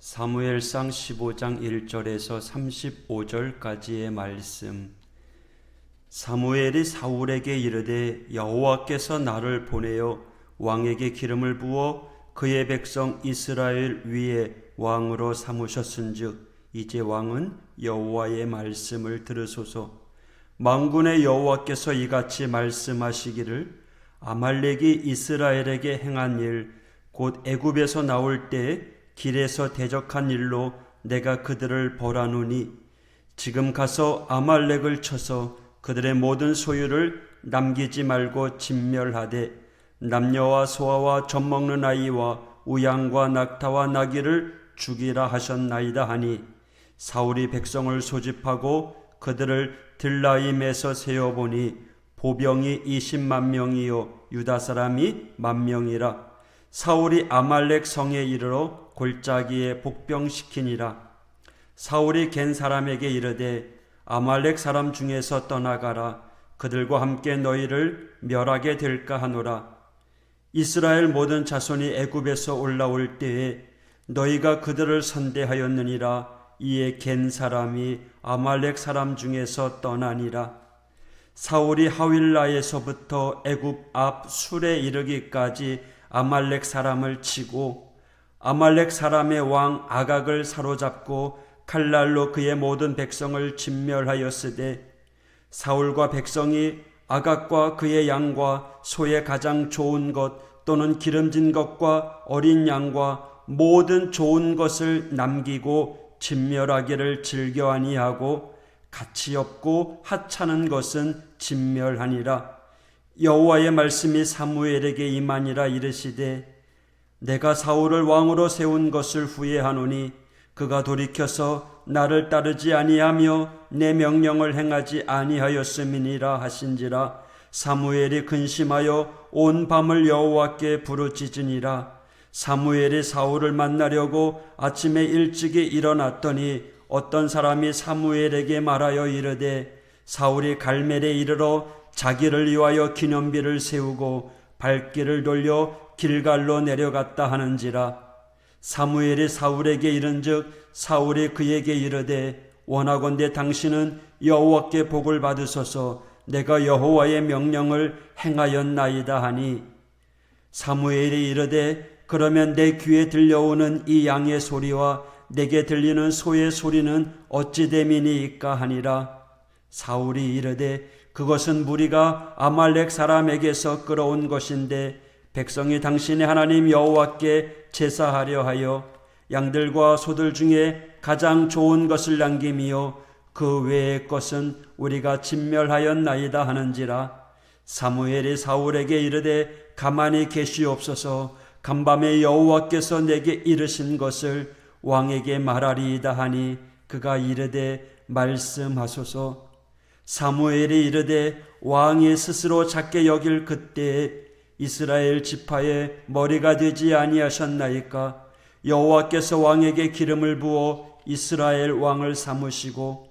사무엘상 15장 1절에서 35절까지의 말씀. 사무엘이 사울에게 이르되 여호와께서 나를 보내어 왕에게 기름을 부어 그의 백성 이스라엘 위에 왕으로 삼으셨은즉 이제 왕은 여호와의 말씀을 들으소서. 만군의 여호와께서 이같이 말씀하시기를 아말렉이 이스라엘에게 행한 일 곧 애굽에서 나올 때에 길에서 대적한 일로 내가 그들을 벌하노니 지금 가서 아말렉을 쳐서 그들의 모든 소유를 남기지 말고 진멸하되 남녀와 소아와 젖먹는 아이와 우양과 낙타와 나귀를 죽이라 하셨나이다 하니 사울이 백성을 소집하고 그들을 들라임에서 세어보니 보병이 20만 명이요 유다 사람이 10,000명이라. 사울이 아말렉 성에 이르러 골짜기에 복병시키니라. 사울이 겐 사람에게 이르되 아말렉 사람 중에서 떠나가라. 그들과 함께 너희를 멸하게 될까 하노라. 이스라엘 모든 자손이 애굽에서 올라올 때에 너희가 그들을 선대하였느니라. 이에 겐 사람이 아말렉 사람 중에서 떠나니라. 사울이 하윌라에서부터 애굽 앞 술에 이르기까지 아말렉 사람을 치고 아말렉 사람의 왕 아각을 사로잡고 칼날로 그의 모든 백성을 진멸하였으되 사울과 백성이 아각과 그의 양과 소의 가장 좋은 것 또는 기름진 것과 어린 양과 모든 좋은 것을 남기고 진멸하기를 즐겨 아니하고 가치 없고 하찮은 것은 진멸하니라. 여호와의 말씀이 사무엘에게 임하니라. 이르시되 내가 사울을 왕으로 세운 것을 후회하노니 그가 돌이켜서 나를 따르지 아니하며 내 명령을 행하지 아니하였음이니라 하신지라. 사무엘이 근심하여 온 밤을 여호와께 부르짖으니라. 사무엘이 사울을 만나려고 아침에 일찍이 일어났더니 어떤 사람이 사무엘에게 말하여 이르되 사울이 갈멜에 이르러 자기를 위하여 기념비를 세우고 발길을 돌려 길갈로 내려갔다 하는지라. 사무엘이 사울에게 이른즉 사울이 그에게 이르되 원하건대 당신은 여호와께 복을 받으소서. 내가 여호와의 명령을 행하였나이다 하니 사무엘이 이르되 그러면 내 귀에 들려오는 이 양의 소리와 내게 들리는 소의 소리는 어찌 됨이니이까 하니라. 사울이 이르되 그것은 무리가 아말렉 사람에게서 끌어온 것인데 백성이 당신의 하나님 여호와께 제사하려 하여 양들과 소들 중에 가장 좋은 것을 남김이요 그 외의 것은 우리가 진멸하였나이다 하는지라. 사무엘이 사울에게 이르되 가만히 계시옵소서. 간밤에 여호와께서 내게 이르신 것을 왕에게 말하리이다 하니 그가 이르되 말씀하소서. 사무엘이 이르되 왕이 스스로 작게 여길 그때에 이스라엘 지파의 머리가 되지 아니하셨나이까. 여호와께서 왕에게 기름을 부어 이스라엘 왕을 삼으시고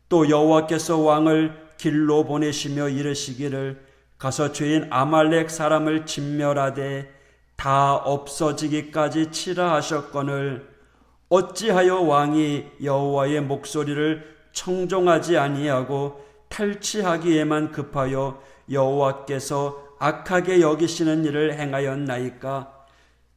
또 여호와께서 왕을 길로 보내시며 이르시기를 가서 죄인 아말렉 사람을 진멸하되 다 없어지기까지 치라 하셨거늘 어찌하여 왕이 여호와의 목소리를 청종하지 아니하고 탈취하기에만 급하여 여호와께서 악하게 여기시는 일을 행하였나이까.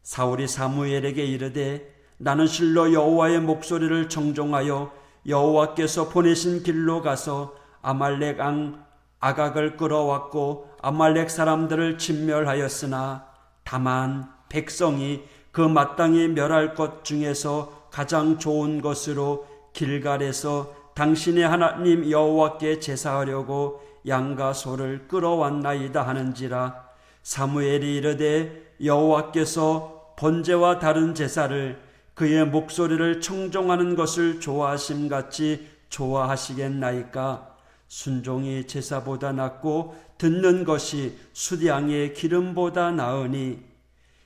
사울이 사무엘에게 이르되 나는 실로 여호와의 목소리를 청종하여 여호와께서 보내신 길로 가서 아말렉 왕 아각을 끌어왔고 아말렉 사람들을 진멸하였으나 다만 백성이 그 마땅히 멸할 것 중에서 가장 좋은 것으로 길갈에서 당신의 하나님 여호와께 제사하려고 양과 소를 끌어왔나이다 하는지라. 사무엘이 이르되 여호와께서 번제와 다른 제사를 그의 목소리를 청종하는 것을 좋아하심같이 좋아하시겠나이까. 순종이 제사보다 낫고 듣는 것이 숫양의 기름보다 나으니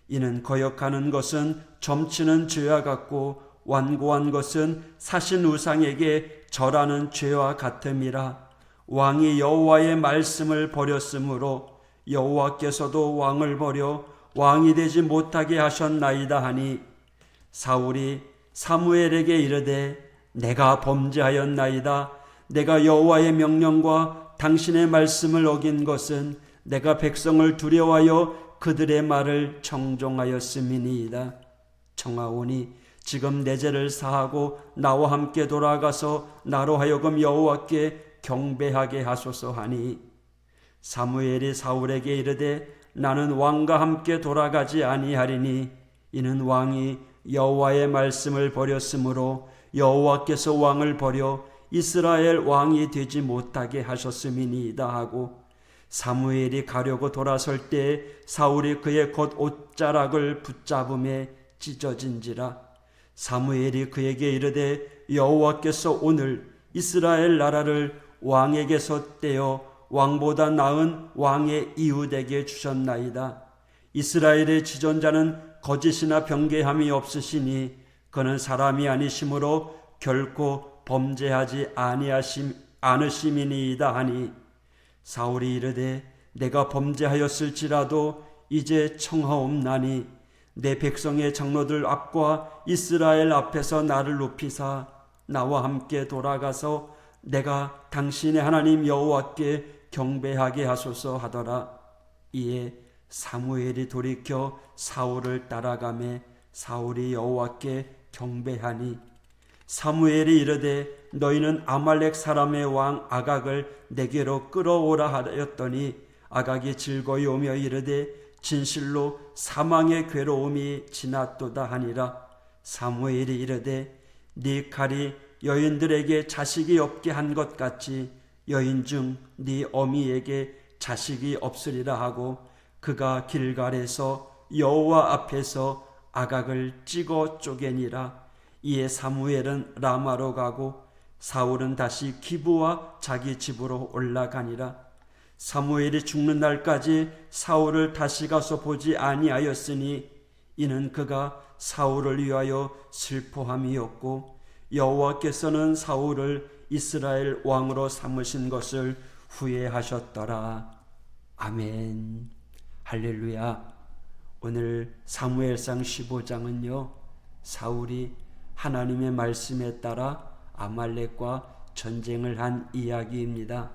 이는 거역하는 것은 점치는 죄와 같고 완고한 것은 사신 우상에게 절하는 죄와 같음이라. 왕이 여호와의 말씀을 버렸으므로 여호와께서도 왕을 버려 왕이 되지 못하게 하셨나이다 하니 사울이 사무엘에게 이르되 내가 범죄하였나이다. 내가 여호와의 명령과 당신의 말씀을 어긴 것은 내가 백성을 두려워하여 그들의 말을 청종하였음이니이다. 청하오니 지금 내 죄를 사하고 나와 함께 돌아가서 나로 하여금 여호와께 경배하게 하소서 하니, 사무엘이 사울에게 이르되 나는 왕과 함께 돌아가지 아니하리니 이는 왕이 여호와의 말씀을 버렸으므로 여호와께서 왕을 버려 이스라엘 왕이 되지 못하게 하셨음이니이다 하고, 사무엘이 가려고 돌아설 때 사울이 그의 겉 옷자락을 붙잡음에 찢어진지라. 사무엘이 그에게 이르되 여호와께서 오늘 이스라엘 나라를 왕에게서 떼어 왕보다 나은 왕의 이웃에게 주셨나이다. 이스라엘의 지존자는 거짓이나 변개함이 없으시니 그는 사람이 아니심으로 결코 범죄하지 않으심이니이다 하니, 사울이 이르되 내가 범죄하였을지라도 이제 청하옵나니 내 백성의 장로들 앞과 이스라엘 앞에서 나를 높이사 나와 함께 돌아가서 내가 당신의 하나님 여호와께 경배하게 하소서 하더라. 이에 사무엘이 돌이켜 사울을 따라가매 사울이 여호와께 경배하니, 사무엘이 이르되 너희는 아말렉 사람의 왕 아각을 내게로 끌어오라 하였더니, 아각이 즐거이 오며 이르되 진실로 사망의 괴로움이 지났도다 하니라. 사무엘이 이르되 네 칼이 여인들에게 자식이 없게 한 것 같이 여인 중 네 어미에게 자식이 없으리라 하고, 그가 길갈에서 여호와 앞에서 아각을 찍어 쪼개니라. 이에 사무엘은 라마로 가고 사울은 다시 기브와 자기 집으로 올라가니라. 사무엘이 죽는 날까지 사울을 다시 가서 보지 아니하였으니 이는 그가 사울을 위하여 슬퍼함이었고, 여호와께서는 사울을 이스라엘 왕으로 삼으신 것을 후회하셨더라. 아멘. 할렐루야. 오늘 사무엘상 15장은요, 사울이 하나님의 말씀에 따라 아말렉과 전쟁을 한 이야기입니다.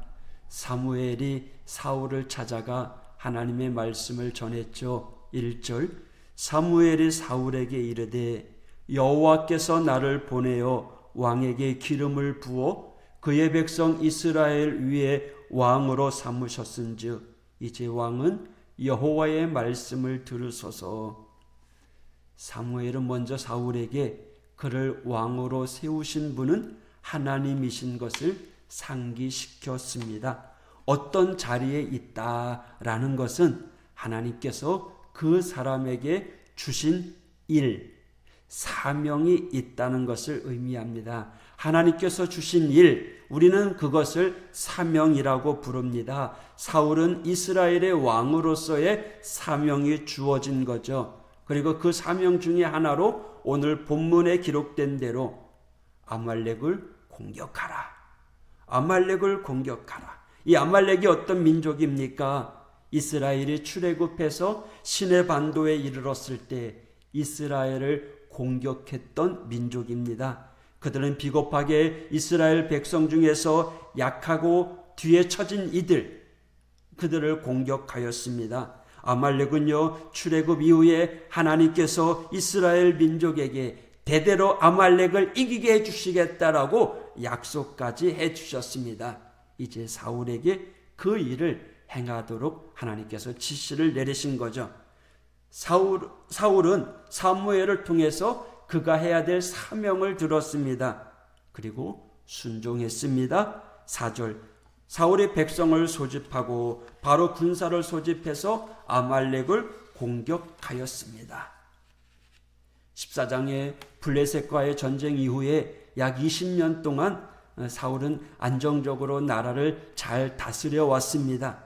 사무엘이 사울을 찾아가 하나님의 말씀을 전했죠. 1절, 사무엘이 사울에게 이르되 여호와께서 나를 보내어 왕에게 기름을 부어 그의 백성 이스라엘 위에 왕으로 삼으셨은즉 이제 왕은 여호와의 말씀을 들으소서. 사무엘은 먼저 사울에게 그를 왕으로 세우신 분은 하나님이신 것을 상기시켰습니다. 어떤 자리에 있다라는 것은 하나님께서 그 사람에게 주신 일, 사명이 있다는 것을 의미합니다. 하나님께서 주신 일, 우리는 그것을 사명이라고 부릅니다. 사울은 이스라엘의 왕으로서의 사명이 주어진 거죠. 그리고 그 사명 중에 하나로 오늘 본문에 기록된 대로 아말렉을 공격하라. 아말렉을 공격하라. 이 아말렉이 어떤 민족입니까? 이스라엘이 출애굽해서 시내 반도에 이르렀을 때 이스라엘을 공격했던 민족입니다. 그들은 비겁하게 이스라엘 백성 중에서 약하고 뒤에 처진 그들을 공격하였습니다. 아말렉은요, 출애굽 이후에 하나님께서 이스라엘 민족에게 대대로 아말렉을 이기게 해주시겠다라고 약속까지 해주셨습니다. 이제 사울에게 그 일을 행하도록 하나님께서 지시를 내리신 거죠. 사울은 사무엘을 통해서 그가 해야 될 사명을 들었습니다. 그리고 순종했습니다. 4절, 사울이 백성을 소집하고 바로 군사를 소집해서 아말렉을 공격하였습니다. 14장의 블레셋과의 전쟁 이후에 약 20년 동안 사울은 안정적으로 나라를 잘 다스려 왔습니다.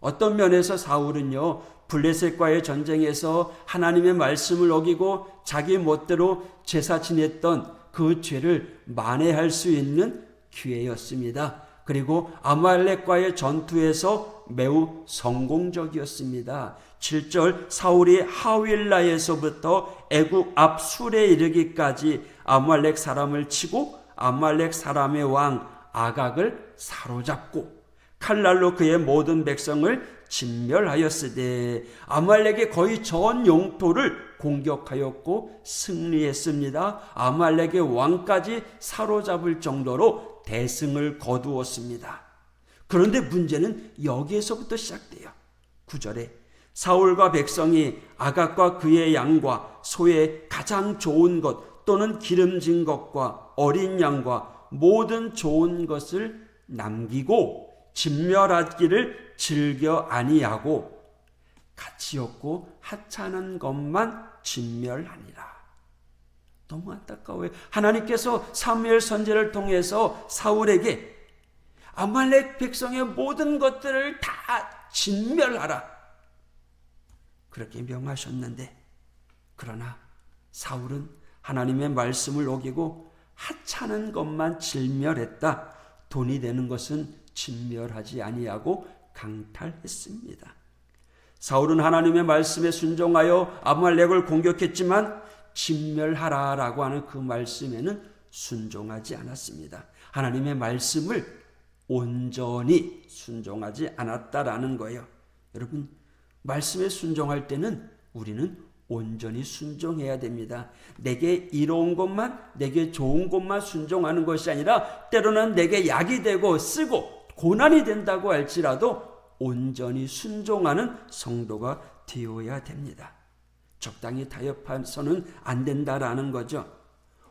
어떤 면에서 사울은요, 블레셋과의 전쟁에서 하나님의 말씀을 어기고 자기 멋대로 제사 지냈던 그 죄를 만회할 수 있는 기회였습니다. 그리고 아말렉과의 전투에서 매우 성공적이었습니다. 7절 사울이 하윌라에서부터 애굽 앞 술에 이르기까지 아말렉 사람을 치고 아말렉 사람의 왕 아각을 사로잡고 칼날로 그의 모든 백성을 진멸하였으되 아말렉의 거의 전 영토를 공격하였고 승리했습니다. 아말렉의 왕까지 사로잡을 정도로 대승을 거두었습니다. 그런데 문제는 여기에서부터 시작돼요. 9절에 사울과 백성이 아각과 그의 양과 소의 가장 좋은 것 또는 기름진 것과 어린 양과 모든 좋은 것을 남기고 진멸하기를 즐겨 아니하고 가치 없고 하찮은 것만 진멸하니라. 너무 안타까워요. 하나님께서 사무엘 선지자를 통해서 사울에게 아말렉 백성의 모든 것들을 다 진멸하라 그렇게 명하셨는데, 그러나 사울은 하나님의 말씀을 어기고 하찮은 것만 진멸했다. 돈이 되는 것은 진멸하지 아니하고 강탈했습니다. 사울은 하나님의 말씀에 순종하여 아말렉을 공격했지만 진멸하라라고 하는 그 말씀에는 순종하지 않았습니다. 하나님의 말씀을 온전히 순종하지 않았다라는 거예요. 여러분, 말씀에 순종할 때는 우리는 온전히 순종해야 됩니다. 내게 이로운 것만, 내게 좋은 것만 순종하는 것이 아니라 때로는 내게 약이 되고 쓰고 고난이 된다고 할지라도 온전히 순종하는 성도가 되어야 됩니다. 적당히 타협해서는 안 된다라는 거죠.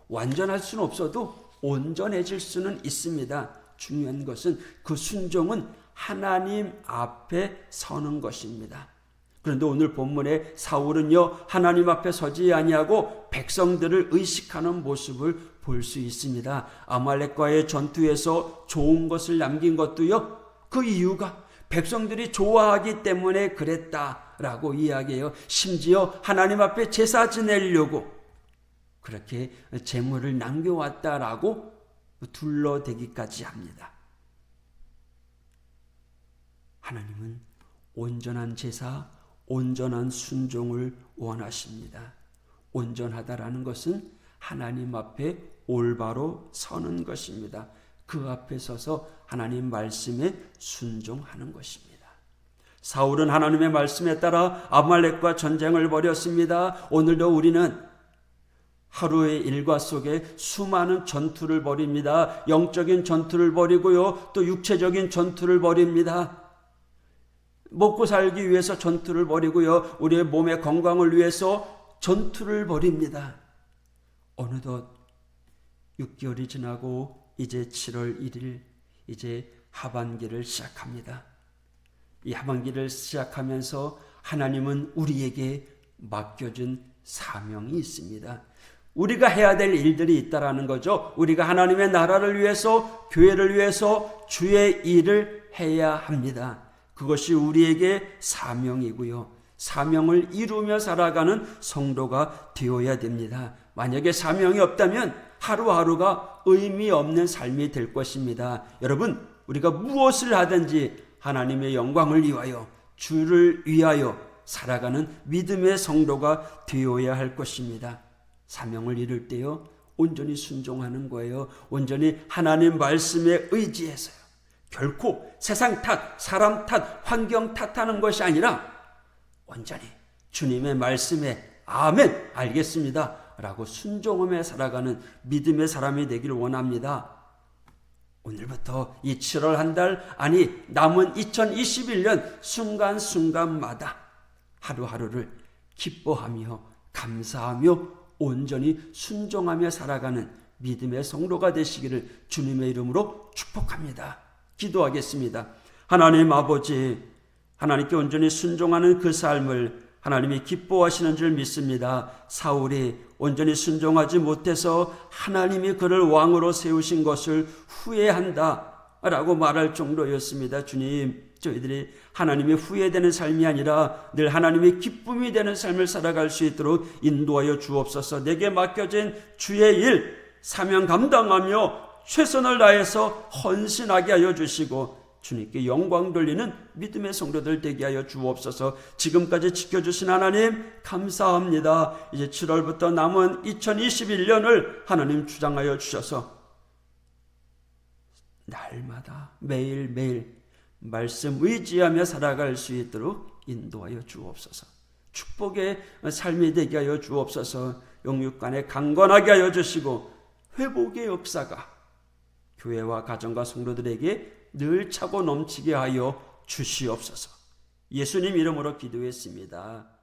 완전할 수는 없어도 온전해질 수는 있습니다. 중요한 것은 그 순종은 하나님 앞에 서는 것입니다. 그런데 오늘 본문에 사울은요, 하나님 앞에 서지 아니하고 백성들을 의식하는 모습을 볼 수 있습니다. 아말렉과의 전투에서 좋은 것을 남긴 것도요, 그 이유가 백성들이 좋아하기 때문에 그랬다라고 이야기해요. 심지어 하나님 앞에 제사 지내려고 그렇게 재물을 남겨왔다라고 둘러대기까지 합니다. 하나님은 온전한 제사, 온전한 순종을 원하십니다. 온전하다라는 것은 하나님 앞에 올바로 서는 것입니다. 그 앞에 서서 하나님 말씀에 순종하는 것입니다. 사울은 하나님의 말씀에 따라 아말렉과 전쟁을 벌였습니다. 오늘도 우리는 하루의 일과 속에 수많은 전투를 벌입니다. 영적인 전투를 벌이고요, 또 육체적인 전투를 벌입니다. 먹고 살기 위해서 전투를 벌이고요, 우리의 몸의 건강을 위해서 전투를 벌입니다. 어느덧 6개월이 지나고 이제 7월 1일, 이제 하반기를 시작합니다. 이 하반기를 시작하면서 하나님은 우리에게 맡겨준 사명이 있습니다. 우리가 해야 될 일들이 있다라는 거죠. 우리가 하나님의 나라를 위해서, 교회를 위해서 주의 일을 해야 합니다. 그것이 우리에게 사명이고요. 사명을 이루며 살아가는 성도가 되어야 됩니다. 만약에 사명이 없다면 하루하루가 의미 없는 삶이 될 것입니다. 여러분, 우리가 무엇을 하든지 하나님의 영광을 위하여, 주를 위하여 살아가는 믿음의 성도가 되어야 할 것입니다. 사명을 이룰 때요, 온전히 순종하는 거예요. 온전히 하나님 말씀에 의지해서요. 결코 세상 탓, 사람 탓, 환경 탓하는 것이 아니라 온전히 주님의 말씀에 아멘, 알겠습니다 라고 순종하며 살아가는 믿음의 사람이 되길 원합니다. 오늘부터 이 7월 한 달, 아니 남은 2021년 순간순간마다 하루하루를 기뻐하며 감사하며 온전히 순종하며 살아가는 믿음의 성도가 되시기를 주님의 이름으로 축복합니다. 기도하겠습니다. 하나님 아버지, 하나님께 온전히 순종하는 그 삶을 하나님이 기뻐하시는 줄 믿습니다. 사울이 온전히 순종하지 못해서 하나님이 그를 왕으로 세우신 것을 후회한다 라고 말할 정도였습니다. 주님, 저희들이 하나님이 후회되는 삶이 아니라 늘 하나님의 기쁨이 되는 삶을 살아갈 수 있도록 인도하여 주옵소서. 내게 맡겨진 주의 일, 사명 감당하며 최선을 다해서 헌신하게 하여 주시고 주님께 영광 돌리는 믿음의 성도들 되게 하여 주옵소서. 지금까지 지켜주신 하나님 감사합니다. 이제 7월부터 남은 2021년을 하나님 주장하여 주셔서 날마다 매일매일 말씀 의지하며 살아갈 수 있도록 인도하여 주옵소서. 축복의 삶이 되게 하여 주옵소서. 영육간에 강건하게 하여 주시고 회복의 역사가 교회와 가정과 성도들에게 늘 차고 넘치게 하여 주시옵소서. 예수님 이름으로 기도했습니다.